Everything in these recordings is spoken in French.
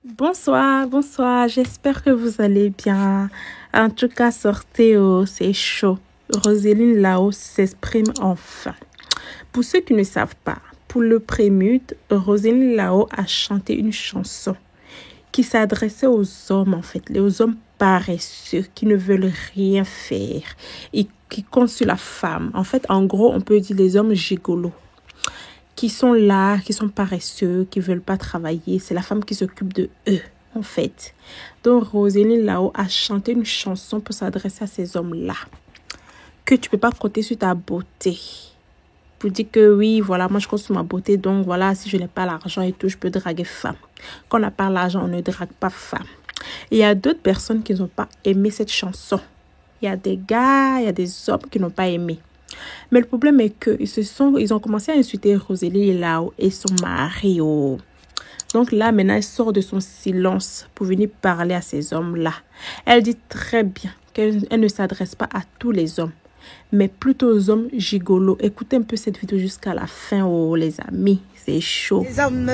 Bonsoir, bonsoir, j'espère que vous allez bien. En tout cas, sortez, c'est chaud. Roselyne Lao s'exprime enfin. Pour ceux qui ne savent pas, pour le prélude, Roselyne Lao a chanté une chanson qui s'adressait aux hommes, en fait, aux hommes paresseux qui ne veulent rien faire et qui comptent sur la femme. En fait, en gros, on peut dire les hommes gigolos qui sont là, qui sont paresseux, qui veulent pas travailler. C'est la femme qui s'occupe de eux, en fait. Donc, Roselyne Lao a chanté une chanson pour s'adresser à ces hommes-là. Que tu peux pas compter sur ta beauté. Pour dire que oui, voilà, moi je compte sur ma beauté. Donc, voilà, si je n'ai pas l'argent et tout, je peux draguer femme. Quand on n'a pas l'argent, on ne drague pas femme. Et il y a d'autres personnes qui n'ont pas aimé cette chanson. Il y a des gars, il y a des hommes qui n'ont pas aimé. Mais le problème est que ils ont commencé à insulter Roselyne Lao et son mari. Oh. Donc là, maintenant, elle sort de son silence pour venir parler à ces hommes-là. Elle dit très bien qu'elle ne s'adresse pas à tous les hommes, mais plutôt aux hommes gigolos. Écoutez un peu cette vidéo jusqu'à la fin, oh les amis, c'est chaud. Les hommes,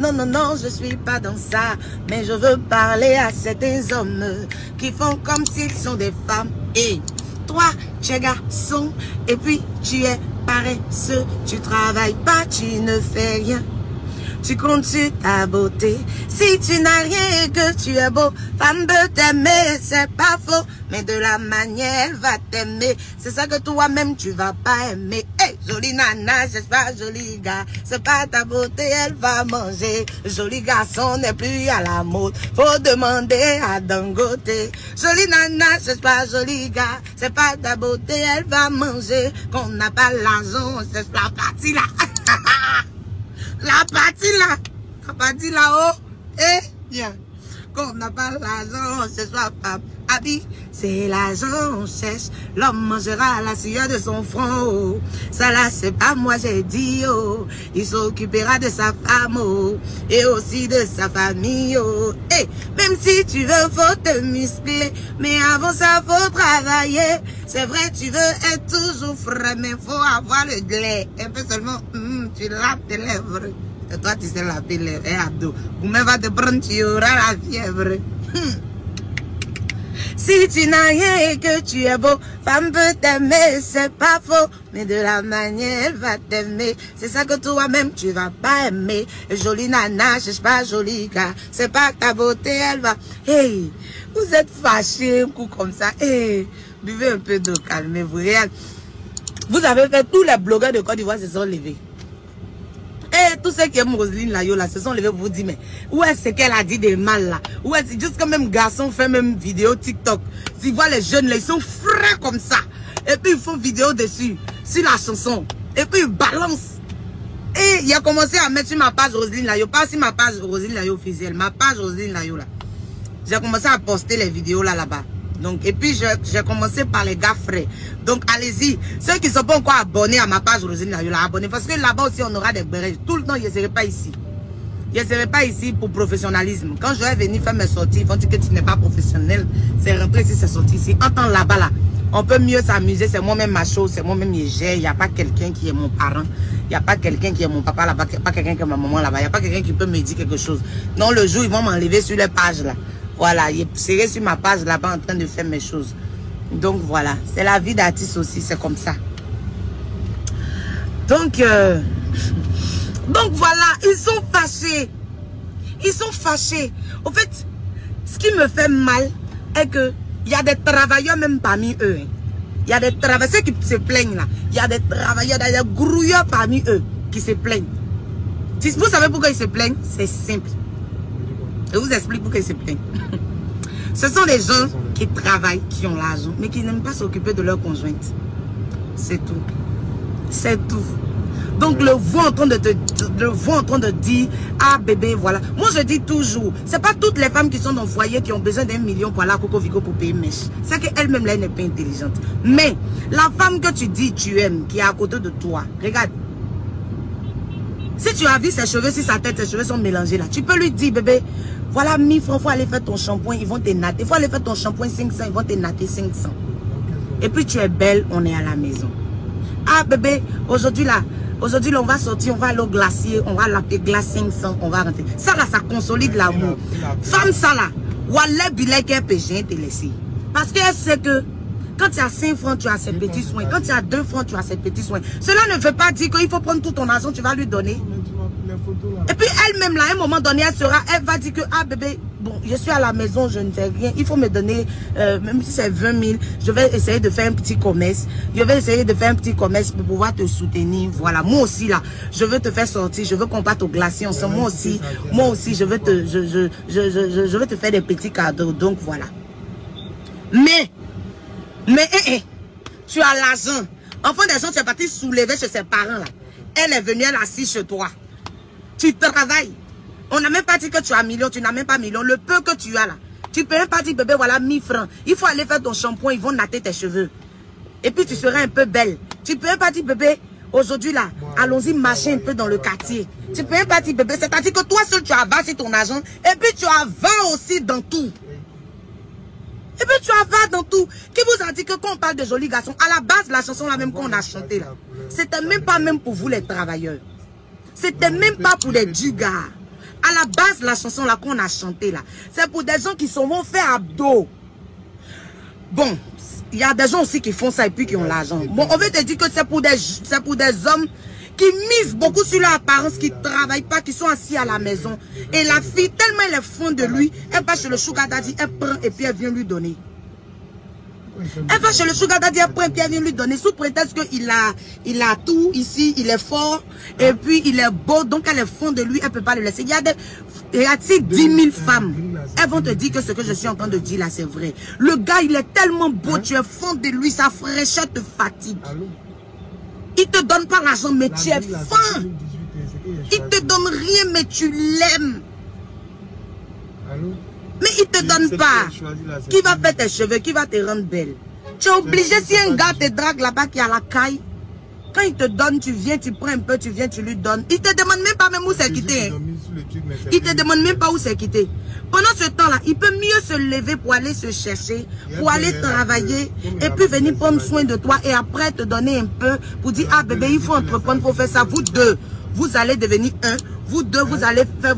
non, je suis pas dans ça, mais je veux parler à certains hommes qui font comme s'ils sont des femmes. Et toi, tu es garçon, et puis tu es paresseux, tu travailles pas, tu ne fais rien. Tu comptes sur ta beauté. Si tu n'as rien et que tu es beau, femme peut t'aimer, c'est pas faux. Mais de la manière, elle va t'aimer. C'est ça que toi-même, tu vas pas aimer. Hey, jolie nana, c'est pas joli gars. C'est pas ta beauté, elle va manger. Joli garçon n'est plus à la mode. Faut demander à Dangote. Jolie nana, c'est pas joli gars. C'est pas ta beauté, elle va manger. Qu'on n'a pas l'argent, c'est la partie là. La partie là-haut, bien. Quand on n'a pas l'argent, ce soit pas habit, c'est l'argent on cherche. L'homme mangera la sueur de son front. Oh. Ça là, c'est pas moi, j'ai dit. Oh. Il s'occupera de sa femme oh. Et aussi de sa famille. Oh. Hey, même si tu veux, faut te muscler. Mais avant ça, faut travailler. C'est vrai, tu veux être toujours frais, mais faut avoir le lait. Un peu seulement, tu laves tes lèvres. Et toi, tu sais laver les lèvres et abdos. Ou même va te prendre, tu auras la fièvre. Si tu n'as rien et que tu es beau, femme peut t'aimer, c'est pas faux. Mais de la manière, elle va t'aimer. C'est ça que toi-même, tu vas pas aimer. Jolie nana, cherche pas joli gars. C'est pas ta beauté, elle va... Hey, vous êtes fâchés, un coup comme ça. Hey, buvez un peu d'eau, calmez-vous. Vous avez fait, tous les blogueurs de Côte d'Ivoire se sont levés. Et tous ceux qui aiment Roselyne Lao là se sont levés pour vous dire mais où est-ce qu'elle a dit des mal là? Où est-ce juste quand même garçon fait même vidéo TikTok. Tu vois les jeunes là, ils sont frais comme ça. Et puis ils font vidéo dessus, sur la chanson. Et puis ils balancent. Et il a commencé à mettre sur ma page Roselyne Lao, pas sur ma page Roselyne Lao officielle, ma page Roselyne Lao là. J'ai commencé à poster les vidéos là-bas. Donc, et puis, j'ai commencé par les gars frais. Donc, allez-y. Ceux qui ne sont pas encore abonnés à ma page Roselyne Lao, abonnez. Parce que là-bas aussi, on aura des bérets. Tout le temps, je ne serai pas ici. Je ne serai pas ici pour professionnalisme. Quand je vais venir faire mes sorties, ils vont dire que tu n'es pas professionnel. C'est rentré ici, c'est sorti ici. Entends là-bas, là. On peut mieux s'amuser. C'est moi-même ma chose. C'est moi-même qui gère. Il n'y a pas quelqu'un qui est mon parent. Il n'y a pas quelqu'un qui est mon papa là-bas. Il n'y a pas quelqu'un qui est ma maman là-bas. Il n'y a pas quelqu'un qui peut me dire quelque chose. Non, le jour, ils vont m'enlever sur les pages là. Voilà, je serai sur ma page là-bas en train de faire mes choses. Donc voilà, c'est la vie d'artiste aussi, c'est comme ça. Donc voilà, ils sont fâchés. Ils sont fâchés. En fait, ce qui me fait mal est que il y a des travailleurs même parmi eux. Il y a des travailleurs, ceux qui se plaignent là. Il y a des travailleurs, des grouilleurs parmi eux qui se plaignent. Vous savez pourquoi ils se plaignent? C'est simple. Je vous explique pourquoi ils se plaignent. Ce sont des gens qui travaillent, qui ont l'argent, mais qui n'aiment pas s'occuper de leur conjointe. C'est tout. C'est tout. Donc le voix en train de dire, ah bébé, voilà. Moi je dis toujours, c'est pas toutes les femmes qui sont dans le foyer qui ont besoin d'1 million pour aller à Coco Vico pour payer mèche. C'est qu'elle-même là, elle n'est pas intelligente. Mais la femme que tu dis tu aimes, qui est à côté de toi, regarde. Si tu as vu ses cheveux, si sa tête, ses cheveux sont mélangés là, tu peux lui dire, bébé, voilà 1000 francs, il faut aller faire ton shampoing, ils vont te natter. Il faut aller faire ton shampoing 500, ils vont te natter 500. Et puis tu es belle, on est à la maison. Ah bébé, aujourd'hui là, Aujourd'hui, là, on va sortir, on va aller au glacier, on va l'appeler glace 500, on va rentrer. Ça là, ça consolide l'amour. Femme, ça là, Wallah Bilay qu'elle peut te laisser. Parce qu'elle sait que quand tu as 5 francs, tu as ses petits soins. Quand tu as 2 francs, tu as ses petits soins. Cela ne veut pas dire qu'il faut prendre tout ton argent, tu vas lui donner. Et puis elle-même, là, à un moment donné, elle va dire que, ah bébé, bon, je suis à la maison, je ne fais rien. Il faut me donner, même si c'est 20 000, je vais essayer de faire un petit commerce. Je vais essayer de faire un petit commerce pour pouvoir te soutenir. Voilà, moi aussi, là, je veux te faire sortir, je veux qu'on parte au glacier ensemble. Moi aussi, je veux te faire des petits cadeaux. Donc, voilà. Mais, tu as l'argent. Enfant des gens, tu es parti soulever chez ses parents, là. Elle est venue, elle est assise chez toi. Tu travailles. On n'a même pas dit que tu as millions, tu n'as même pas millions. Le peu que tu as là. Tu peux même pas dire, bébé, voilà 1000 francs. Il faut aller faire ton shampoing, ils vont natter tes cheveux. Et puis tu seras un peu belle. Tu peux même pas dire, bébé, aujourd'hui là, allons-y marcher un peu dans le quartier. Tu peux même pas dire, bébé, c'est-à-dire que toi seul tu avales ton argent. Et puis tu avales aussi dans tout. Et puis tu avales dans tout. Qui vous a dit que quand on parle de jolis garçons, à la base, la chanson là même qu'on a chanté là, c'était même pas même pour vous les travailleurs. C'était même pas pour les dugas. À la base, la chanson là qu'on a chanté là, c'est pour des gens qui sont vont faire abdos. Bon, il y a des gens aussi qui font ça et puis qui ont l'argent. Bon, on veut te dire que c'est pour des hommes qui misent beaucoup sur leur apparence, qui ne travaillent pas, qui sont assis à la maison. Et la fille, tellement elle est fond de lui, elle va chez le sugar daddy, elle prend et puis elle vient lui donner. Elle va chez le sugar daddy, elle prend et puis elle vient lui donner sous prétexte qu'il a tout ici, il est fort et puis il est beau, donc elle est fond de lui, elle ne peut pas le laisser. Il y a 10 000 femmes, elles vont te dire que ce que je suis en train de dire là, c'est vrai. Le gars, il est tellement beau, tu es fond de lui, sa fraîcheur te fatigue. Il te donne pas l'argent, mais tu es fin. Il te donne rien, mais tu l'aimes. Mais il te donne pas. Qui va faire tes cheveux, qui va te rendre belle. Tu es obligé, si un gars te drague là-bas qui a la caille, quand il te donne, tu viens, tu prends un peu, tu viens, tu lui donnes. Il te demande même pas même où c'est quitté. Il te demande même pas où c'est quitté. Pendant ce temps-là, il peut mieux se lever pour aller se chercher, pour aller travailler, et puis venir prendre soin de toi, et après te donner un peu, pour dire, ah bébé, il faut entreprendre pour faire ça. Vous deux, vous allez devenir un. Vous deux, vous allez faire,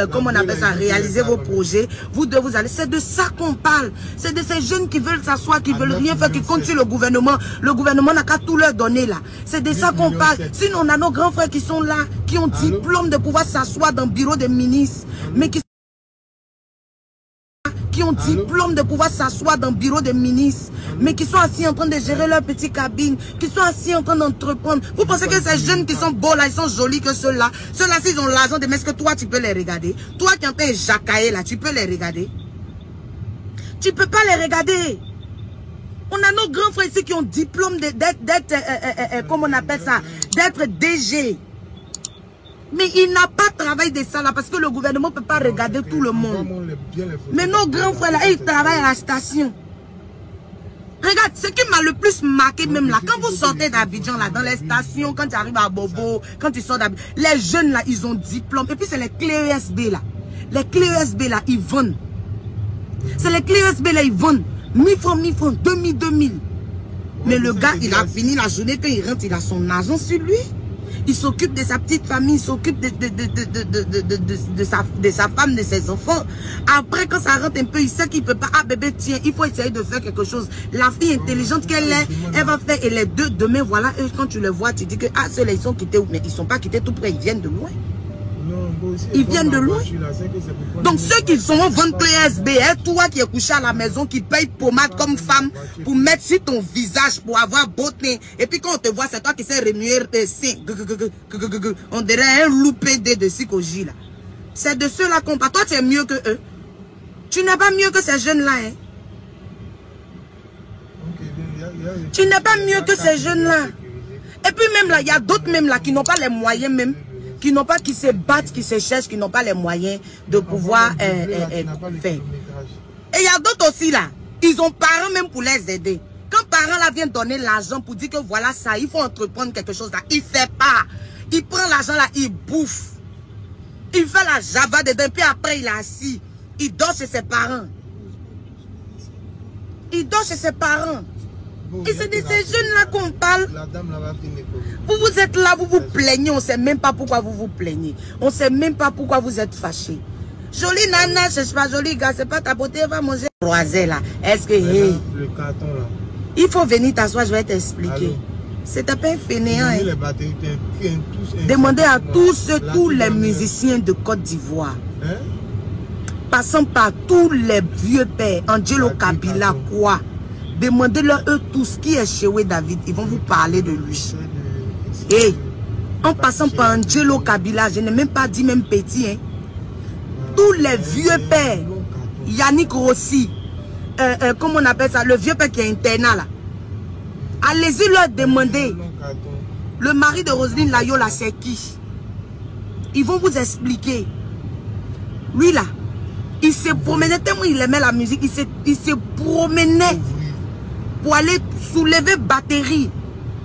comment on appelle ça, réaliser vos projets. Vous deux, vous allez, c'est de ça qu'on parle. C'est de ces jeunes qui veulent s'asseoir, qui veulent rien faire, qui comptent sur le gouvernement. Le gouvernement n'a qu'à tout leur donner là. C'est de ça qu'on parle. Sinon, on a nos grands frères qui sont là, qui ont diplôme de pouvoir s'asseoir dans le bureau des ministres, mais qui ont diplôme de pouvoir s'asseoir dans le bureau des ministres, mais qui sont assis en train de gérer leur petite cabine, qui sont assis en train d'entreprendre. Vous pensez que ces jeunes qui sont beaux là, ils sont jolis que ceux-là? Ceux-là, s'ils ont l'argent de est-ce que toi, tu peux les regarder? Toi qui es en train de jacailler là, tu peux les regarder? Tu peux pas les regarder. On a nos grands frères ici qui ont diplôme d'être, comment on appelle ça, d'être DG. Mais il n'a pas travaillé de ça là parce que le gouvernement ne peut pas regarder tout le monde. Mais nos grands frères là, ils travaillent à la station. Regarde, ce qui m'a le plus marqué même là, quand vous sortez d'Abidjan là, dans les stations, quand tu arrives à Bobo, quand tu sors d'Abidjan, les jeunes là, ils ont diplôme. Et puis c'est les clés USB là. Les clés USB là, ils vendent. C'est les clés USB là, ils vendent. 1000 francs, 2000. Mais le gars, il a fini la journée, quand il rentre, il a son argent sur lui. Il s'occupe de sa petite famille, il s'occupe de sa femme, de ses enfants. Après, quand ça rentre un peu, il sait qu'il ne peut pas. Ah bébé, tiens, il faut essayer de faire quelque chose. La fille intelligente qu'elle est, elle va faire. Et les deux, demain, voilà, et quand tu les vois, tu dis que ah, ceux-là, ils sont quittés. Mais ils ne sont pas quittés tout près, ils viennent de loin. Ils viennent de loin. Donc ceux qui sont vendre clé SBL, toi qui es couché à la maison, qui paye pommade comme femme pour mettre sur ton visage, pour avoir beauté. Et puis quand on te voit, c'est toi qui sais remuer on dirait un loupé de psychologie là. C'est de ceux-là qu'on parle. Toi tu es mieux que eux. Tu n'es pas mieux que ces jeunes-là. Hein? Tu n'es pas mieux que ces jeunes-là. Et puis même là, il y a d'autres même là qui n'ont pas les moyens même. Qui n'ont pas, qui se battent, qui se cherchent, qui n'ont pas les moyens de pouvoir faire. Et il y a d'autres aussi là, ils ont parents même pour les aider. Quand parents là viennent donner l'argent pour dire que voilà ça, il faut entreprendre quelque chose là, il ne fait pas. Il prend l'argent là, il bouffe. Il fait la java dedans, puis après il est assis. Il dort chez ses parents. Il dort chez ses parents. Et c'est de ces jeunes-là qu'on parle. La dame là-bas finit. Vous êtes là, vous vous plaignez. On ne sait même pas pourquoi vous vous plaignez. On ne sait même pas pourquoi vous êtes fâchés. Jolie nana, je sais pas, joli gars, c'est pas ta beauté, elle va manger. Croisé là. Est-ce que. Hey, le carton là. il faut venir t'asseoir, je vais t'expliquer. C'était pas un fainéant. Hein. Demandez à tous les musiciens de Côte d'Ivoire. Hein? Passant par tous les vieux pères, Angelo Kabila, quoi. Demandez-leur eux tous qui est chez David. Ils vont vous parler de lui. Et en passant par Angelo Kabila, je n'ai même pas dit même petit. Hein. Tous les vieux pères, Yannick Rossi, comment on appelle ça, le vieux père qui est internat là. Allez-y leur demander. Le mari de Roselyne Layola, c'est qui? Ils vont vous expliquer. Lui là, il se promenait tellement il aimait la musique, il se promenait pour aller soulever batterie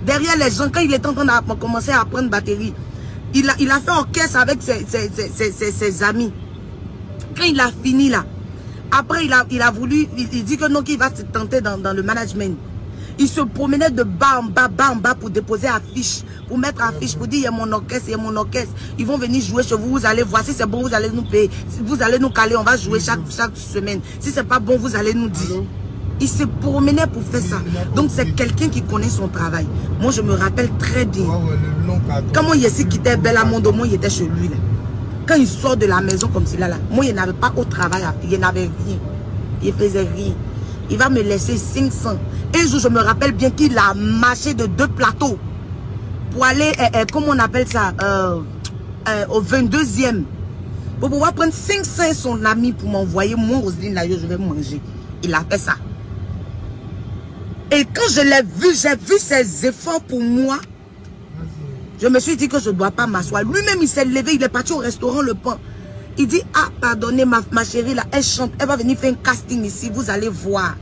derrière les gens quand il était en train de commencer à apprendre batterie. Il a fait orchestre avec ses amis. Quand il a fini là, après il a voulu, il dit que non, qu'il va se tenter dans le management. Il se promenait de bas en bas pour déposer affiche, pour mettre affiche, pour dire il y a mon orchestre, il y a mon orchestre. Ils vont venir jouer chez vous, vous allez voir. Si c'est bon, vous allez nous payer. Si vous allez nous caler, on va jouer chaque semaine. Si c'est pas bon, vous allez nous dire. Il se promenait pour faire ça. Donc c'est quelqu'un qui connaît son travail. Moi je me rappelle très bien. Quand moi Yessi quittait Bellamondo, moi il était chez lui là. Quand il sort de la maison comme cela là, moi il n'avait pas au travail à faire, il n'avait rien. Il faisait rien. Il va me laisser 500. Un jour, je me rappelle bien qu'il a marché de 2 plateaux pour aller, comment on appelle ça, au 22e. Pour pouvoir prendre 500 son ami pour m'envoyer, moi, Roselyne Layo, je vais manger. Il a fait ça. Et quand je l'ai vu, j'ai vu ses efforts pour moi. Je me suis dit que je ne dois pas m'asseoir. Lui-même, il s'est levé, il est parti au restaurant Le Pain. Il dit, ah, pardonnez ma chérie, là, elle chante, elle va venir faire un casting ici, vous allez voir.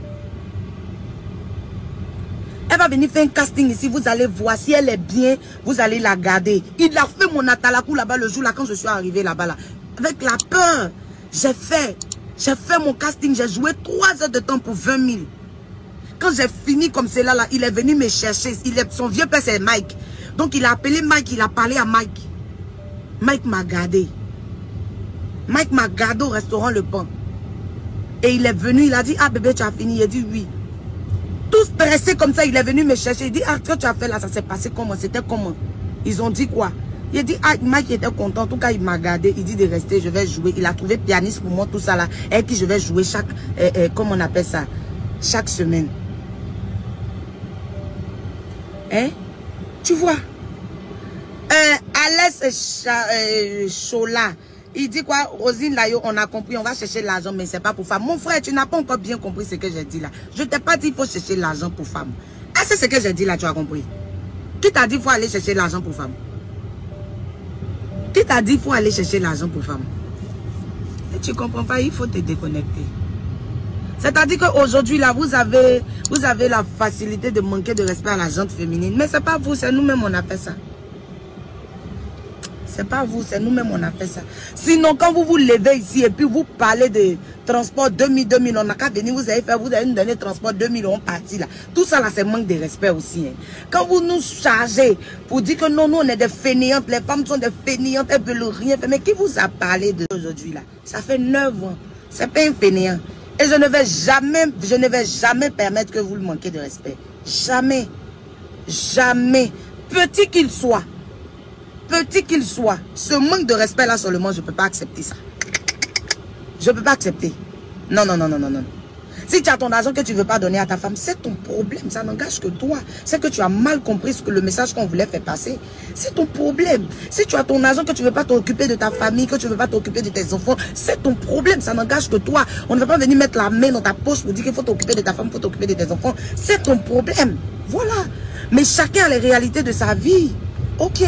Elle va venir faire un casting ici, vous allez voir. Si elle est bien, vous allez la garder. Il a fait mon atalakou là-bas le jour là, quand je suis arrivé là-bas. Là. Avec la peur, j'ai fait mon casting, j'ai joué 3 heures de temps pour 20 000. Quand j'ai fini comme cela, là, il est venu me chercher. Son vieux père, c'est Mike. Donc il a appelé Mike, il a parlé à Mike. Mike m'a gardé. Mike m'a gardé au restaurant Le Pain. Et il est venu, il a dit, ah bébé, tu as fini? Il a dit oui. Tout stressé comme ça, il est venu me chercher. Il dit, ah, ce que tu as fait là, ça s'est passé comment? C'était comment? Ils ont dit quoi? Il a dit, ah, Mike était content. En tout cas, il m'a gardé. Il dit de rester, je vais jouer. Il a trouvé pianiste pour moi, tout ça là. Et qui je vais jouer chaque, comment on appelle ça? Chaque semaine. Hein? Tu vois? Alès Chola. Il dit quoi? Roselyne Layo, on a compris, on va chercher l'argent, mais c'est pas pour femme. Mon frère, tu n'as pas encore bien compris ce que j'ai dit là. Je t'ai pas dit qu'il faut chercher l'argent pour femme. Est-ce que c'est ce que j'ai dit là, tu as compris? Qui t'a dit qu'il faut aller chercher l'argent pour femme? Qui t'a dit qu'il faut aller chercher l'argent pour femme? Et tu comprends pas, il faut te déconnecter. C'est-à-dire qu'aujourd'hui là, vous avez la facilité de manquer de respect à la gente féminine. Mais c'est pas vous, c'est nous-mêmes on a fait ça. C'est pas vous, c'est nous-mêmes on a fait ça. Sinon, quand vous vous levez ici et puis vous parlez de transport 2000, on n'a qu'à venir, vous allez nous donner transport 2000, on partit là. Tout ça là, c'est manque de respect aussi. Hein. Quand vous nous chargez pour dire que non, nous on est des fainéantes, les femmes sont des fainéantes, elles veulent rien faire. Mais qui vous a parlé d'aujourd'hui là? Ça fait 9 ans. C'est pas un fainéant. Et je ne vais jamais permettre que vous le manquiez de respect. Jamais. Jamais. Petit qu'il soit. Petit qu'il soit, ce manque de respect là seulement, je ne peux pas accepter ça. Je ne peux pas accepter. Non. Si tu as ton argent que tu ne veux pas donner à ta femme, c'est ton problème. Ça n'engage que toi. C'est que tu as mal compris le message qu'on voulait faire passer. C'est ton problème. Si tu as ton argent que tu ne veux pas t'occuper de ta famille, que tu ne veux pas t'occuper de tes enfants, c'est ton problème. Ça n'engage que toi. On ne va pas venir mettre la main dans ta poche pour dire qu'il faut t'occuper de ta femme, il faut t'occuper de tes enfants. C'est ton problème. Voilà. Mais chacun a les réalités de sa vie. Ok.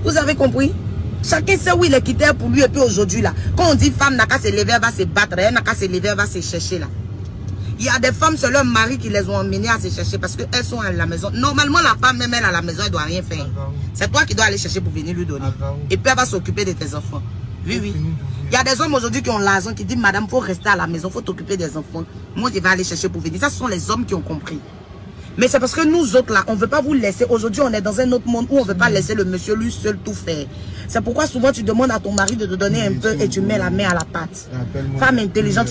Vous avez compris? Chacun sait où il est quitté pour lui et puis aujourd'hui là. Quand on dit femme n'a qu'à se lever, elle va se battre. Elle n'a qu'à se lever, elle va se chercher là. Il y a des femmes, c'est leur mari qui les ont emmenées à se chercher parce qu'elles sont à la maison. Normalement, la femme même elle à la maison, elle ne doit rien faire. C'est toi qui dois aller chercher pour venir lui donner. Et puis elle va s'occuper de tes enfants. Oui. Il y a des hommes aujourd'hui qui ont l'argent, qui disent madame, il faut rester à la maison, il faut t'occuper des enfants. Moi, je vais aller chercher pour venir. Ça, ce sont les hommes qui ont compris. Mais c'est parce que nous autres là, on veut pas vous laisser. Aujourd'hui, on est dans un autre monde où on veut pas laisser le monsieur lui seul tout faire. C'est pourquoi souvent tu demandes à ton mari de te donner un peu et tu mets la main à la pâte. Femme intelligente,